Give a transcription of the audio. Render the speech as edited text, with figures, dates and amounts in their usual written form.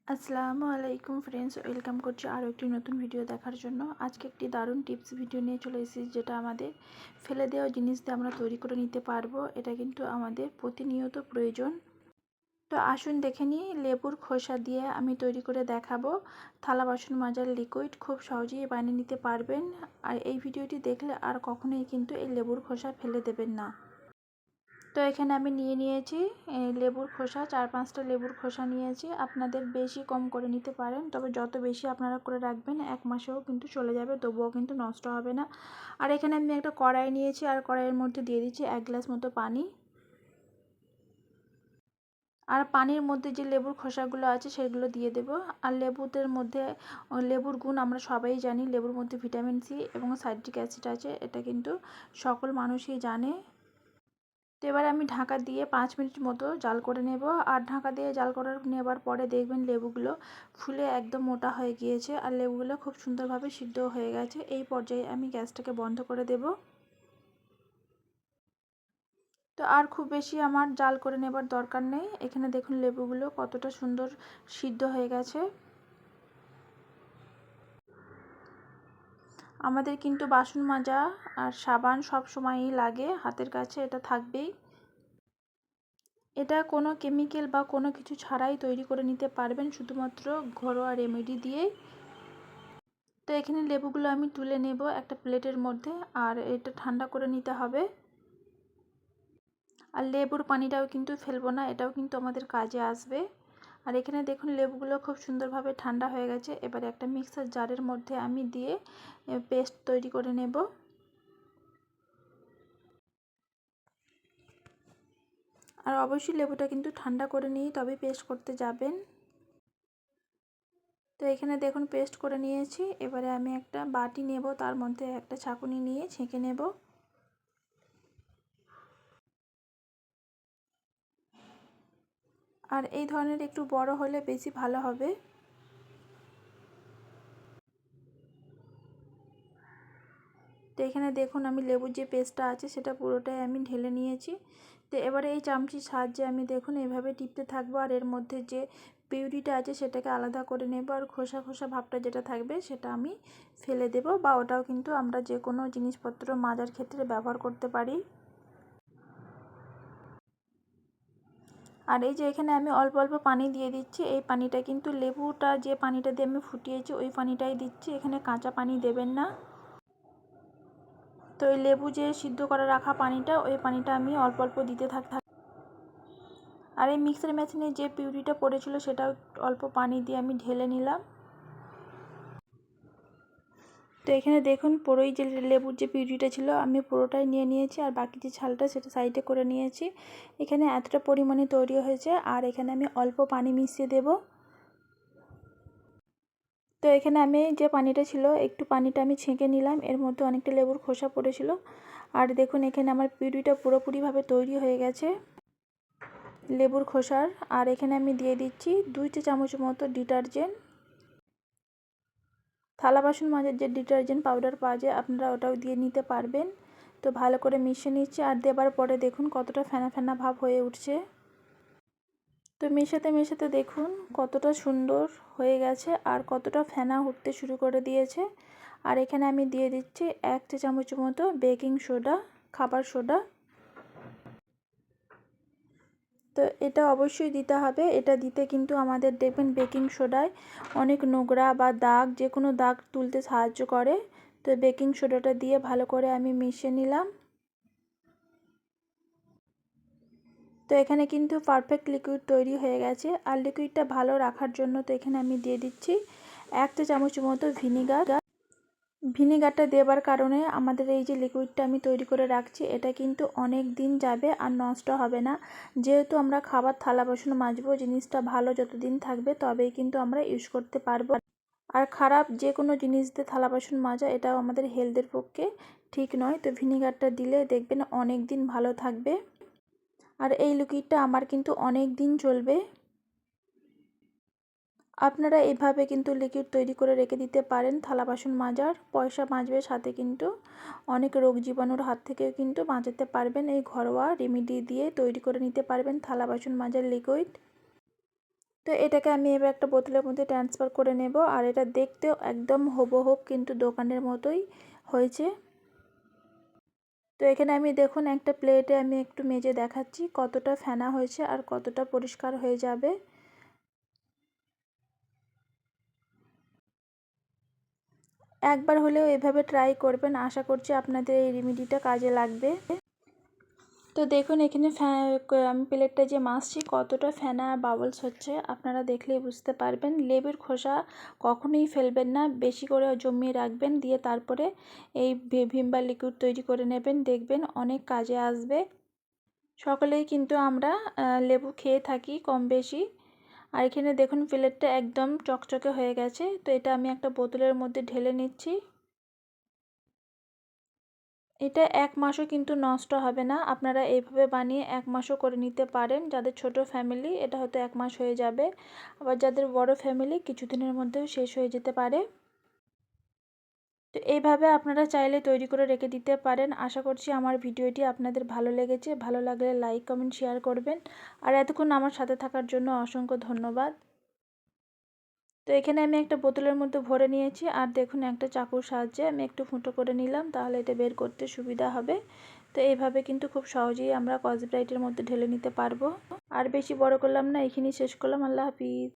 আসসালামু আলাইকুম friends, welcome করছি আরও একটি নতুন ভিডিও দেখার জন্য। আজকে একটি দারুণ টিপস ভিডিও নিয়ে চলে এসেছি, যেটা আমাদের ফেলে দেওয়া জিনিস দিয়ে আমরা তৈরি করে নিতে পারবো। এটা কিন্তু আমাদের প্রতিনিয়ত প্রয়োজন। তো আসুন দেখে নিই, লেবুর খোসা দিয়ে আমি তৈরি করে দেখাবো থালা বাসন মাজার লিকুইড। খুব সহজেই বানিয়ে নিতে পারবেন। আর এই ভিডিওটি দেখলে আর কখনোই কিন্তু এই লেবুর খোসা ফেলে দেবেন না। তো এখানে আমি নিয়েছি লেবুর খোসা, 4-5টা লেবুর খোসা নিয়েছি। আপনাদের বেশি কম করে নিতে পারেন, তবে যত বেশি আপনারা করে রাখবেন 1 মাসেও কিন্তু চলে যাবে, তবুও কিন্তু নষ্ট হবে না। আর এখানে আমি একটা কড়াই নিয়েছি, আর কড়াইয়ের মধ্যে দিয়ে দিচ্ছি 1 গ্লাস মতো পানি। আর পানির মধ্যে যে লেবুর খোসাগুলো আছে সেগুলো দিয়ে দেব। আর লেবুদের মধ্যে, লেবুর গুণ আমরা সবাই জানি, লেবুর মধ্যে ভিটামিন সি এবং সাইট্রিক অ্যাসিড আছে, এটা কিন্তু সকল মানুষই জানে। তো এবার আমি ঢাকা দিয়ে 5 মিনিট মতো জাল করে নেব। আর ঢাকা দিয়ে জাল করে নেবার পরে দেখবেন লেবুগুলো ফুলে একদম মোটা হয়ে গিয়েছে, আর লেবুগুলো খুব সুন্দরভাবে সিদ্ধ হয়ে গেছে। এই পর্যায়ে আমি গ্যাসটাকে বন্ধ করে দেব। তো আর খুব বেশি আমার জাল করে নেবার দরকার নেই। এখানে দেখুন লেবুগুলো কতটা সুন্দর সিদ্ধ হয়ে গেছে। আমাদের কিন্তু বাসন মাজা আর সাবান সব সময়ই লাগে হাতের কাছে, এটা থাকবেই। এটা কোনো কেমিক্যাল বা কোনো কিছু ছাড়াই তৈরি করে নিতে পারবেন, শুধুমাত্র ঘরোয়া রেমেডি দিয়েই। তো এখানে লেবুগুলো আমি তুলে নেব একটা প্লেটের মধ্যে, আর এটা ঠান্ডা করে নিতে হবে। আর লেবুর পানিটাও কিন্তু ফেলবো না, এটাও কিন্তু আমাদের কাজে আসবে। আর এখানে দেখুন লেবুগুলো খুব সুন্দরভাবে ঠান্ডা হয়ে গেছে। এবারে একটা মিক্সার জারের মধ্যে আমি দিয়ে পেস্ট তৈরি করে নেব। আর অবশ্যই লেবুটা কিন্তু ঠান্ডা করে নিয়ে তবে পেস্ট করতে যাবেন। তো এখানে দেখুন পেস্ট করে নিয়েছি। এবারে আমি একটা বাটি নেব, তার মধ্যে একটা ছাঁকুনি নিয়ে ছেঁকে নেব। আর এই ধরনের একটু বড় হলে বেশি ভালো হবে। তো এখানে দেখুন আমি লেবুর যে পেস্টটা আছে সেটা পুরোটাই আমি ঢেলে নিয়েছি। তো এবারে এই চামচির সাহায্যে আমি দেখুন এইভাবে টিপতে থাকবো, আর এর মধ্যে যে পিউরিটা আছে সেটাকে আলাদা করে নেব। আর খোসা খোসা ভাবটা যেটা থাকবে সেটা আমি ফেলে দেব, বা ওটাও কিন্তু আমরা যে কোনো জিনিসপত্র মাজার ক্ষেত্রে ব্যবহার করতে পারি। আর এই যে এখানে আমি অল্প অল্প পানি দিয়ে দিচ্ছি। এই পানিটা কিন্তু লেবুটা যে পানিটা দিয়ে আমি ফুটিয়েছি ওই পানিটাই দিচ্ছি, এখানে কাঁচা পানি দেবেন না। তো ওই লেবু যে সিদ্ধ করে রাখা পানিটা, ওই পানিটা আমি অল্প অল্প দিতে থাকি। আর এই মিক্সার মেশিনে যে পিউরিটা পড়েছিল সেটাও অল্প পানি দিয়ে আমি ঢেলে নিলাম। তো এখানে দেখুন পুরোই যে লেবুর যে পিউরিটা ছিল আমি পুরোটাই নিয়ে নিয়েছি, আর বাকি যে ছালটা সেটা সাইডে করে নিয়েছি। এখানে এতটা পরিমাণে তৈরি হয়েছে, আর এখানে আমি অল্প পানি মিশিয়ে দেব। তো এখানে আমি যে পানিটা ছিল একটু পানিটা আমি ছেঁকে নিলাম, এর মধ্যে অনেকটা লেবুর খোসা পড়েছিল। আর দেখুন এখানে আমার পিউরিটা পুরোপুরিভাবে তৈরি হয়ে গেছে লেবুর খোসার। আর এখানে আমি দিয়ে দিচ্ছি 2 চা চামচ মতো ডিটারজেন্ট। থালা বাসন মাজার যে ডিটারজেন্ট পাউডার পাওয়া যায় আপনারা ওটাও দিয়ে নিতে পারবেন। তো ভালো করে মিশিয়ে নিচ্ছি, আর দেবার পরে দেখুন কতটা ফেনা ফেনা ভাব হয়ে উঠছে। তো মেশাতে মেশাতে দেখুন কতটা সুন্দর হয়ে গেছে, আর কতটা ফেনা উঠতে শুরু করে দিয়েছে। আর এখানে আমি দিয়ে দিচ্ছি 1 চা চামচ মতো বেকিং সোডা, খাবার সোডা। তো এটা অবশ্যই দিতে হবে, এটা দিতে কিন্তু আমাদের দেখবেন বেকিং সোডায় অনেক নোংরা বা দাগ, যে কোনো দাগ তুলতে সাহায্য করে। তো বেকিং সোডাটা দিয়ে ভালো করে আমি মিশিয়ে নিলাম। তো এখানে কিন্তু পারফেক্ট লিকুইড তৈরি হয়ে গেছে। আর লিকুইডটা ভালো রাখার জন্য তো এখানে আমি দিয়ে দিচ্ছি 1 চা চামচ মতো ভিনিগার। ভিনিগারটা দেবার কারণে আমাদের এই যে লিকুইডটা আমি তৈরি করে রাখছি এটা কিন্তু অনেক দিন যাবে আর নষ্ট হবে না। যেহেতু আমরা খাবার থালা বাসন মাজবো, জিনিসটা ভালো যতদিন থাকবে তবেই কিন্তু আমরা ইউজ করতে পারবো। আর খারাপ যে কোনো জিনিস দিয়ে থালা বাসন মাজা এটাও আমাদের হেলথের পক্ষে ঠিক নয়। তো ভিনিগারটা দিলে দেখবেন অনেক দিন ভালো থাকবে। আর এই লিকুইডটা আমার কিন্তু অনেক দিন চলবে। আপনারা এভাবে কিন্তু লিকুইড তৈরি করে রেখে দিতে পারেন থালা বাসন মাজার, পয়সা বাঁচবে, সাথে কিন্তু অনেক রোগ জীবাণুর হাত থেকেও কিন্তু বাঁচাতে পারবেন। এই ঘরোয়া রেমেডি দিয়ে তৈরি করে নিতে পারবেন থালা বাসন মাজার লিকুইড। তো এটাকে আমি এবার একটা বোতলের মধ্যে ট্রান্সফার করে নেব। আর এটা দেখতেও একদম হুবহু কিন্তু দোকানের মতোই হয়েছে। তো এখানে আমি দেখুন একটা প্লেটে আমি একটু মেজে দেখাচ্ছি কতটা ফেনা হয়েছে আর কতটা পরিষ্কার হয়ে যাবে। একবার হলেও এভাবে ট্রাই করবেন, আশা করছি আপনাদের এই রেমেডিটা কাজে লাগবে। তো দেখুন এখানে আমি প্লেটটা যে মাজছি কতটা ফেনা আর বাবলস হচ্ছে, আপনারা দেখলেই বুঝতে পারবেন। লেবুর খোসা কখনোই ফেলবেন না, বেশি করে জমিয়ে রাখবেন, দিয়ে তারপরে এই ভিম বার লিকুইড তৈরি করে নেবেন, দেখবেন অনেক কাজে আসবে। সকলেই কিন্তু আমরা লেবু খেয়ে থাকি কম বেশি। আর এখানে দেখুন প্লেটটা একদম চকচকে হয়ে গেছে। তো এটা আমি একটা বোতলের মধ্যে ঢেলে নিচ্ছি। এটা 1 মাসও কিন্তু নষ্ট হবে না, আপনারা এইভাবে বানিয়ে 1 মাসও করে নিতে পারেন। যাদের ছোট ফ্যামিলি এটা হয়তো 1 মাস হয়ে যাবে, আবার যাদের বড় ফ্যামিলি কিছুদিনের মধ্যেও শেষ হয়ে যেতে পারে। তো এইভাবে আপনারা চাইলে তৈরি করে রেখে দিতে পারেন। আশা করছি আমার ভিডিওটি আপনাদের ভালো লেগেছে। ভালো লাগলে লাইক কমেন্ট শেয়ার করবেন। আর এতক্ষণ আমার সাথে থাকার জন্য অসংখ্য ধন্যবাদ। তো এখানে আমি একটা বোতলের মধ্যে ভরে নিয়েছি, আর দেখুন একটা চাকুর সাহায্যে আমি একটু ফুটো করে নিলাম, তাহলে এটা বের করতে সুবিধা হবে। তো এইভাবে কিন্তু খুব সহজেই আমরা স্কচ ব্রাইটের মধ্যে ঢেলে নিতে পারবো। আর বেশি বড় করলাম না, এখানেই শেষ করলাম। আল্লাহ হাফিজ।